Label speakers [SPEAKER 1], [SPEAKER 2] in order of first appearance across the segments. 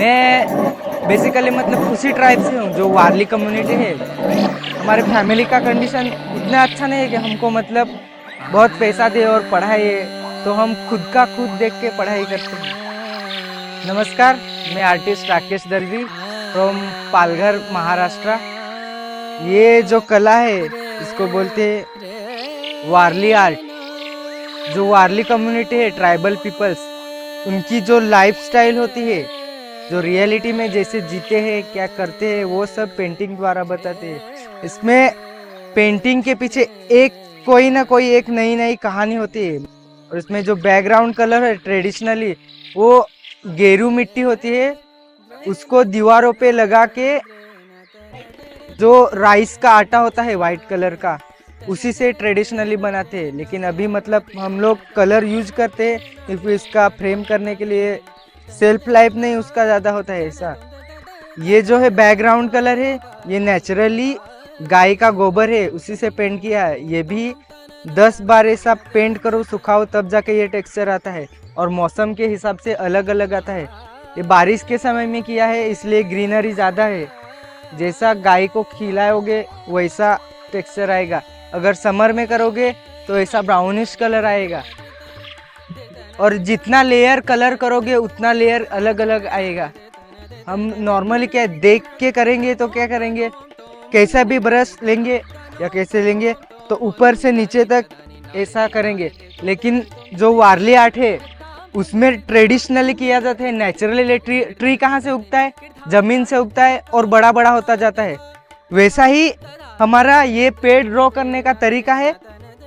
[SPEAKER 1] मैं बेसिकली मतलब उसी ट्राइब से हूँ जो वारली कम्युनिटी है। हमारे फैमिली का कंडीशन इतना अच्छा नहीं है कि हमको मतलब बहुत पैसा दे और पढ़ाए, तो हम खुद का खुद देख के पढ़ाई करते हैं। नमस्कार, मैं आर्टिस्ट राकेश दलवी फ्रॉम पालघर, महाराष्ट्र। ये जो कला है इसको बोलते हैं वारली आर्ट। जो वारली कम्युनिटी है, ट्राइबल पीपल्स, उनकी जो लाइफ स्टाइल होती है, जो रियलिटी में जैसे जीते हैं, क्या करते हैं, वो सब पेंटिंग द्वारा बताते हैं। इसमें पेंटिंग के पीछे कोई ना कोई एक नई नई कहानी होती है। और इसमें जो बैकग्राउंड कलर है ट्रेडिशनली वो गेरू मिट्टी होती है, उसको दीवारों पे लगा के जो राइस का आटा होता है वाइट कलर का, उसी से ट्रेडिशनली बनाते हैं। लेकिन अभी मतलब हम लोग कलर यूज करते हैं इसका फ्रेम करने के लिए, सेल्फ लाइफ नहीं उसका ज़्यादा होता है ऐसा। ये जो है बैकग्राउंड कलर है, ये नेचुरली गाय का गोबर है, उसी से पेंट किया है। ये भी 10 बार ऐसा पेंट करो, सुखाओ, तब जाके ये टेक्सचर आता है। और मौसम के हिसाब से अलग अलग आता है। ये बारिश के समय में किया है इसलिए ग्रीनरी ज़्यादा है। जैसा गाय को खिलाओगे वैसा टेक्सचर आएगा। अगर समर में करोगे तो ऐसा ब्राउनिश कलर आएगा। और जितना लेयर कलर करोगे उतना लेयर अलग अलग आएगा। हम नॉर्मली क्या देख के करेंगे तो क्या करेंगे, कैसा भी ब्रश लेंगे या कैसे लेंगे तो ऊपर से नीचे तक ऐसा करेंगे। लेकिन जो वारली आर्ट है उसमें ट्रेडिशनली किया जाता है। नेचुरली ट्री कहाँ से उगता है, जमीन से उगता है और बड़ा बड़ा होता जाता है। वैसा ही हमारा ये पेड़ ड्रॉ करने का तरीका है।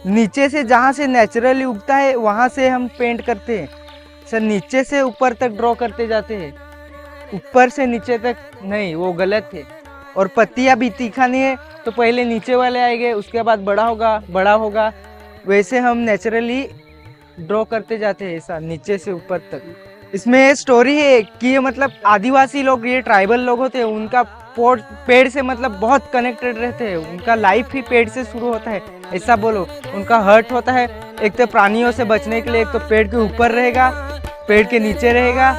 [SPEAKER 1] नीचे से जहाँ से नेचुरली उगता है वहाँ से हम पेंट करते हैं। सर नीचे से ऊपर तक ड्रॉ करते जाते हैं, ऊपर से नीचे तक नहीं, वो गलत है। और पत्तियाँ भी तीखा नहीं है तो पहले नीचे वाले आएंगे, उसके बाद बड़ा होगा। वैसे हम नेचुरली ड्रॉ करते जाते हैं ऐसा नीचे से ऊपर तक। इसमें स्टोरी है कि ये मतलब आदिवासी लोग, ये ट्राइबल लोग होते हैं, उनका पेड़ से मतलब बहुत कनेक्टेड रहते हैं। उनका लाइफ ही पेड़ से शुरू होता है ऐसा बोलो। उनका हर्ट होता है, एक तो प्राणियों से बचने के लिए, एक तो पेड़ के ऊपर रहेगा, पेड़ के नीचे रहेगा,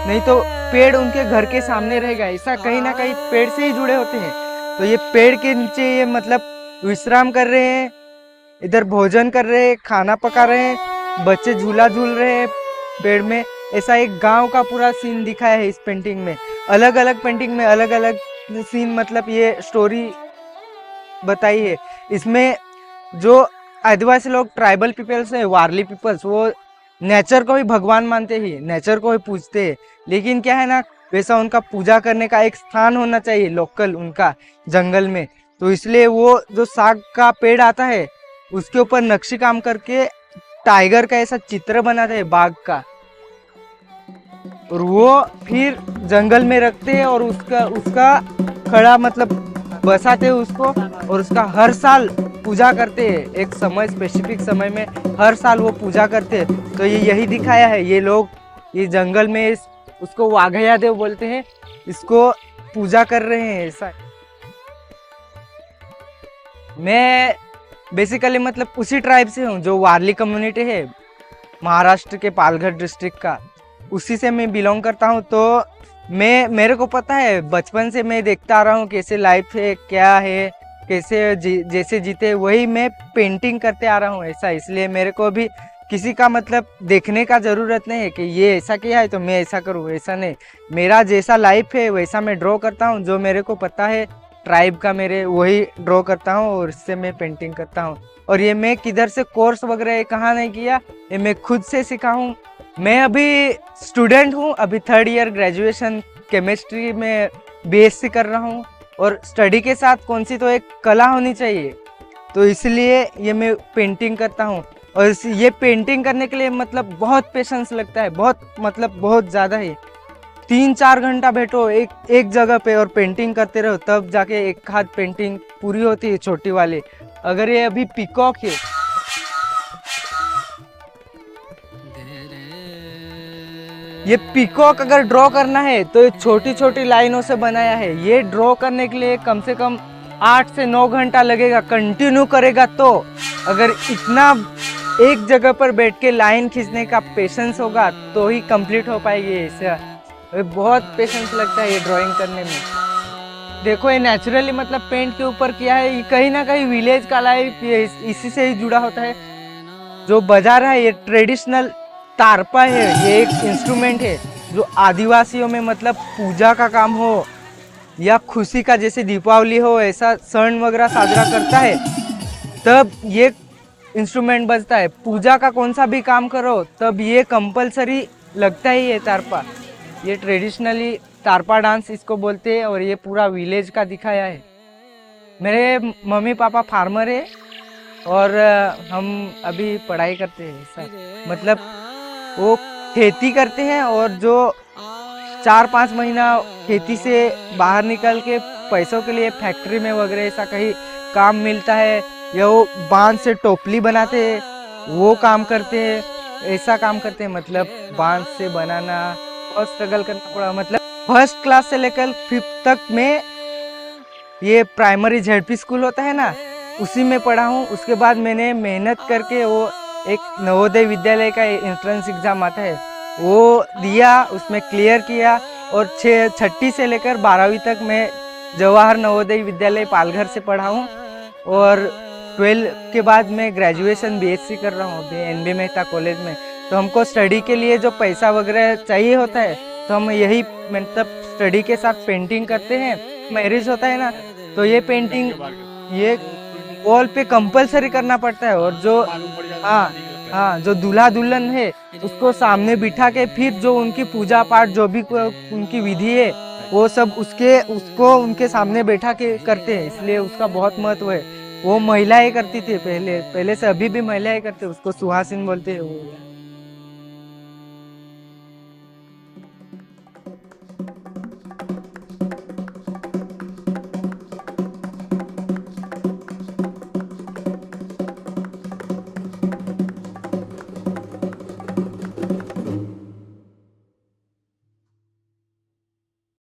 [SPEAKER 1] नहीं तो पेड़ उनके घर के सामने रहेगा। ऐसा कहीं ना कहीं पेड़ से ही जुड़े होते हैं। तो ये पेड़ के नीचे ये मतलब विश्राम कर रहे हैं, इधर भोजन कर रहे हैं, खाना पका रहे हैं, बच्चे झूला झूल रहे हैं पेड़ में। ऐसा एक गांव का पूरा सीन दिखाया है इस पेंटिंग में। अलग अलग पेंटिंग में अलग अलग सीन, मतलब ये स्टोरी बताई है। इसमें जो आदिवासी लोग, ट्राइबल पीपल्स है, वारली पीपल्स, वो नेचर को ही भगवान मानते ही, नेचर को ही पूजते हैं। लेकिन क्या है ना, वैसा उनका पूजा करने का एक स्थान होना चाहिए लोकल उनका जंगल में। तो इसलिए वो जो साग का पेड़ आता है उसके ऊपर नक्शी काम करके टाइगर का ऐसा चित्र बनाते हैं, बाघ का, और वो फिर जंगल में रखते हैं और उसका खड़ा मतलब बसाते हैं उसको, और उसका हर साल पूजा करते हैं। एक समय, स्पेसिफिक समय में हर साल वो पूजा करते हैं। तो ये यही दिखाया है, ये लोग ये जंगल में उसको वाघया देव बोलते हैं, इसको पूजा कर रहे हैं ऐसा। मैं बेसिकली मतलब उसी ट्राइब से हूँ जो वारली कम्युनिटी है, महाराष्ट्र के पालघर डिस्ट्रिक्ट का, उसी से मैं बिलोंग करता हूँ। तो मेरे को पता है, बचपन से मैं देखता आ रहा हूँ कैसे लाइफ है, क्या है, कैसे जैसे जीते, वही मैं पेंटिंग करते आ रहा हूँ ऐसा। इसलिए मेरे को भी किसी का मतलब देखने का ज़रूरत नहीं है कि ये ऐसा किया है तो मैं ऐसा करूँ, ऐसा नहीं। मेरा जैसा लाइफ है वैसा मैं ड्रॉ करता हूँ, जो मेरे को पता है ट्राइब का मेरे, वही ड्रॉ करता हूँ और इससे मैं पेंटिंग करता हूँ। और ये मैं किधर से कोर्स वगैरह कहाँ नहीं किया, ये मैं खुद से सीखा हूँ। मैं अभी स्टूडेंट हूँ, अभी 3rd ईयर ग्रेजुएशन केमिस्ट्री में BSc कर रहा हूँ। और स्टडी के साथ कौन सी तो एक कला होनी चाहिए, तो इसलिए ये मैं पेंटिंग करता हूँ। और ये पेंटिंग करने के लिए मतलब बहुत पेशेंस लगता है, बहुत ज़्यादा ही। 3-4 घंटा बैठो एक जगह पे और पेंटिंग करते रहो, तब जाके एक हाथ पेंटिंग पूरी होती है, छोटी वाली। अगर ये अभी पीकॉक है, ये पीकॉक अगर ड्रॉ करना है तो ये छोटी छोटी लाइनों से बनाया है। ये ड्रॉ करने के लिए कम से कम 8 से 9 घंटा लगेगा, कंटिन्यू करेगा तो। अगर इतना एक जगह पर बैठ के लाइन खींचने का पेशेंस होगा तो ही कंप्लीट हो पाएगी ऐसा। ये बहुत पेशेंस लगता है ये ड्राइंग करने में। देखो ये नेचुरली मतलब पेंट के ऊपर किया है, ये कहीं ना कहीं विलेज का लाइफ ये इसी से ही जुड़ा होता है। जो बजा रहा है ये ट्रेडिशनल तारपा है, ये एक इंस्ट्रूमेंट है जो आदिवासियों में मतलब पूजा का काम हो या खुशी का, जैसे दीपावली हो ऐसा क्षण वगैरह साजरा करता है तब ये इंस्ट्रूमेंट बजता है। पूजा का कौन सा भी काम करो तब ये कंपलसरी लगता ही है तारपा। ये ट्रेडिशनली तारपा डांस इसको बोलते हैं और ये पूरा विलेज का दिखाया है। मेरे मम्मी पापा फार्मर है और हम अभी पढ़ाई करते हैं ऐसा, मतलब वो खेती करते हैं और जो 4-5 महीना खेती से बाहर निकल के पैसों के लिए फैक्ट्री में वगैरह ऐसा कहीं काम मिलता है या वो बांस से टोपली बनाते हैं वो काम करते हैं, ऐसा काम करते हैं। मतलब बांस से बनाना बहुत स्ट्रगल करना पड़ा। मतलब फर्स्ट क्लास से लेकर 5th तक में ये प्राइमरी झेडपी स्कूल होता है ना, उसी में पढ़ा हूँ। उसके बाद मैंने मेहनत करके वो एक नवोदय विद्यालय का एंट्रेंस एग्जाम आता है वो दिया, उसमें क्लियर किया और 6ठी से लेकर 12वीं तक मैं जवाहर नवोदय विद्यालय पालघर से पढ़ा हूँ। और 12 के बाद मैं ग्रेजुएशन बीएससी कर रहा हूँ अभी एनबी मेहता कॉलेज में। तो हमको स्टडी के लिए जो पैसा वगैरह चाहिए होता है तो हम यही मतलब स्टडी के साथ पेंटिंग करते हैं। मैरिज होता है ना तो ये पेंटिंग ये वॉल पे कंपलसरी करना पड़ता है। और जो हाँ जो दूल्हा दुल्हन है उसको सामने बिठा के फिर जो उनकी पूजा पाठ जो भी उनकी विधि है वो सब उसको उनके सामने बैठा के करते हैं, इसलिए उसका बहुत महत्व है। वो महिलाएं करती थी पहले से, अभी भी महिलाएं करते, उसको सुहासिन बोलते हैं वो।